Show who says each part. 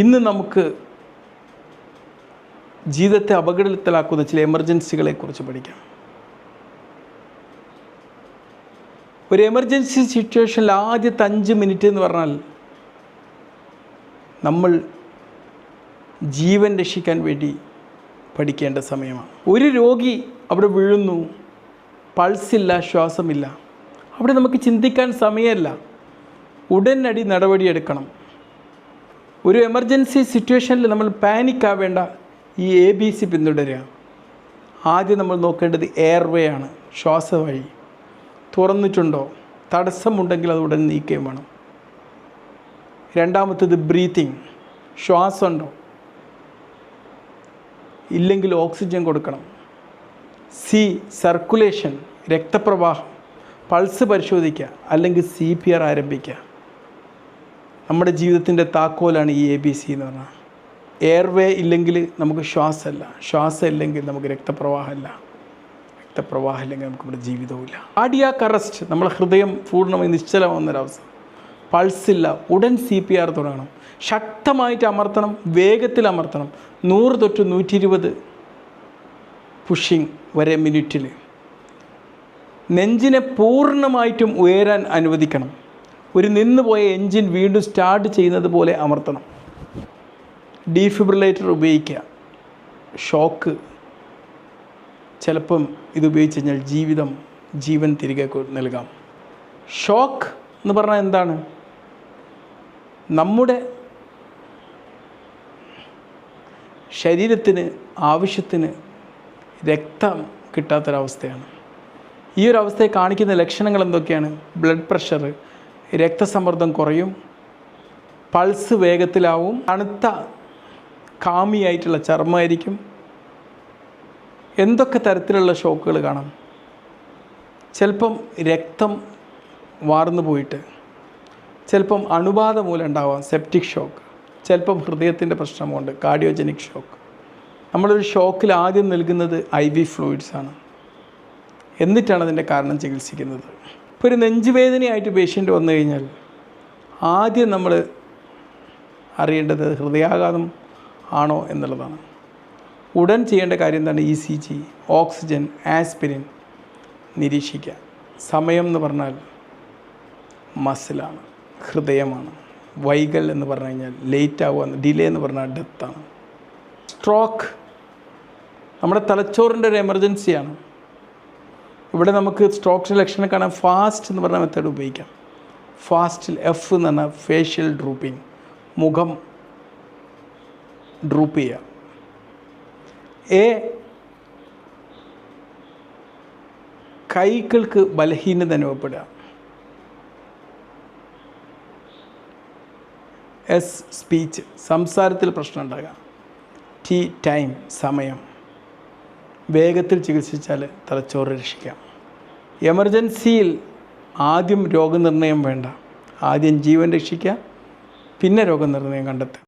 Speaker 1: ഇന്ന് നമുക്ക് ജീവിതത്തെ അപകടത്തിലാക്കുന്ന ചില എമർജൻസികളെക്കുറിച്ച് പഠിക്കാം. ഒരു എമർജൻസി സിറ്റുവേഷനിൽ ആദ്യത്തെ 5 മിനിറ്റ് എന്ന് പറഞ്ഞാൽ നമ്മൾ ജീവൻ രക്ഷിക്കാൻ വേണ്ടി പഠിക്കേണ്ട സമയമാണ്. ഒരു രോഗി അവിടെ വീഴുന്നു, പൾസില്ല, ശ്വാസമില്ല. അവിടെ നമുക്ക് ചിന്തിക്കാൻ സമയമല്ല, ഉടനടി നടപടിയെടുക്കണം. ഒരു എമർജൻസി സിറ്റുവേഷനിൽ നമ്മൾ പാനിക്കാവേണ്ട, ഈ ABC പിന്തുടരുക. ആദ്യം നമ്മൾ നോക്കേണ്ടത് എയർവേ ആണ്, ശ്വാസവഴി തുറന്നിട്ടുണ്ടോ, തടസ്സമുണ്ടെങ്കിൽ അത് ഉടൻ നീക്കുകയും വേണം. രണ്ടാമത്തേത് ബ്രീത്തിങ്, ശ്വാസമുണ്ടോ, ഇല്ലെങ്കിൽ ഓക്സിജൻ കൊടുക്കണം. സർക്കുലേഷൻ, രക്തപ്രവാഹം, പൾസ് പരിശോധിക്കുക, അല്ലെങ്കിൽ CPR ആരംഭിക്കുക. നമ്മുടെ ജീവിതത്തിൻ്റെ താക്കോലാണ് ഈ ABC എന്ന് പറഞ്ഞാൽ. എയർവേ ഇല്ലെങ്കിൽ നമുക്ക് ശ്വാസമല്ല, ശ്വാസം ഇല്ലെങ്കിൽ നമുക്ക് രക്തപ്രവാഹമല്ല, രക്തപ്രവാഹം ഇല്ലെങ്കിൽ നമുക്ക് നമ്മുടെ ജീവിതവുമില്ല. കാർഡിയാക് അറസ്റ്റ്, നമ്മളെ ഹൃദയം പൂർണ്ണമായി നിശ്ചലമാകുന്നൊരവസ്ഥ. പൾസില്ല, ഉടൻ CPR തുടങ്ങണം. ശക്തമായിട്ട് അമർത്തണം, വേഗത്തിൽ അമർത്തണം. 100 തൊട്ട് 120 പുഷിങ് വരെ മിനിറ്റിൽ. നെഞ്ചിനെ പൂർണ്ണമായിട്ടും ഉയരാൻ അനുവദിക്കണം. ഒരു നിന്നുപോയ എൻജിൻ വീണ്ടും സ്റ്റാർട്ട് ചെയ്യുന്നത് പോലെ അമർത്തണം. ഡീഫിബ്രിലേറ്റർ ഉപയോഗിക്കുക. ഷോക്ക്, ചിലപ്പം ഇത് ഉപയോഗിച്ച് കഴിഞ്ഞാൽ ജീവൻ തിരികെ നൽകാം. ഷോക്ക് എന്ന് പറഞ്ഞാൽ എന്താണ്? നമ്മുടെ ശരീരത്തിന് ആവശ്യത്തിന് രക്തം കിട്ടാത്തൊരവസ്ഥയാണ്. ഈ ഒരു അവസ്ഥയെ കാണിക്കുന്ന ലക്ഷണങ്ങൾ എന്തൊക്കെയാണ്? ബ്ലഡ് പ്രഷർ, രക്തസമ്മർദ്ദം കുറയും, പൾസ് വേഗത്തിലാവും, തണുത്ത കാമിയായിട്ടുള്ള ചർമ്മമായിരിക്കും. എന്തൊക്കെ തരത്തിലുള്ള ഷോക്കുകൾ കാണാം? ചിലപ്പം രക്തം വാർന്നു പോയിട്ട്, ചിലപ്പം അണുബാധ മൂലം ഉണ്ടാവാം സെപ്റ്റിക് ഷോക്ക്, ചിലപ്പം ഹൃദയത്തിൻ്റെ പ്രശ്നം കൊണ്ട് കാർഡിയോജനിക് ഷോക്ക്. നമ്മളൊരു ഷോക്കിൽ ആദ്യം നൽകുന്നത് IV ഫ്ലൂയിഡ്സാണ്. എന്നിട്ടാണ് അതിൻ്റെ കാരണം ചികിത്സിക്കുന്നത്. ഇപ്പോൾ ഒരു നെഞ്ചുവേദനയായിട്ട് പേഷ്യൻ്റ് വന്നു കഴിഞ്ഞാൽ ആദ്യം നമ്മൾ അറിയേണ്ടത് ഹൃദയാഘാതം ആണോ എന്നുള്ളതാണ്. ഉടൻ ചെയ്യേണ്ട കാര്യം എന്താണ്? ECG, ഓക്സിജൻ, ആസ്പിരിൻ നിരീക്ഷിക്കുക. സമയം എന്ന് പറഞ്ഞാൽ മസിലാണ്, ഹൃദയമാണ്. വൈകൽ എന്ന് പറഞ്ഞു കഴിഞ്ഞാൽ ലേറ്റ് ആവുക, ഡിലേ എന്ന് പറഞ്ഞാൽ ഡെത്താണ്. സ്ട്രോക്ക് നമ്മുടെ തലച്ചോറിൻ്റെ ഒരു എമർജൻസിയാണ്. ഇവിടെ നമുക്ക് സ്ട്രോക്കിൻ്റെ ലക്ഷണം കാണാൻ ഫാസ്റ്റ് എന്ന് പറഞ്ഞ മെത്തേഡ് ഉപയോഗിക്കാം. ഫാസ്റ്റിൽ F എന്ന് പറഞ്ഞാൽ ഫേഷ്യൽ ഡ്രൂപ്പിംഗ്, മുഖം ഡ്രൂപ്പ് ചെയ്യുക. A കൈകൾക്ക് ബലഹീനത അനുഭവപ്പെടുക. S സ്പീച്ച്, സംസാരത്തിൽ പ്രശ്നം ഉണ്ടാകുക. T ടൈം, സമയം. വേഗത്തിൽ ചികിത്സിച്ചാൽ തലച്ചോറ് രക്ഷിക്കാം. എമർജൻസിയിൽ ആദ്യം രോഗനിർണയം വേണ്ട, ആദ്യം ജീവൻ രക്ഷിക്കുക, പിന്നെ രോഗനിർണയം കണ്ടെത്തുക.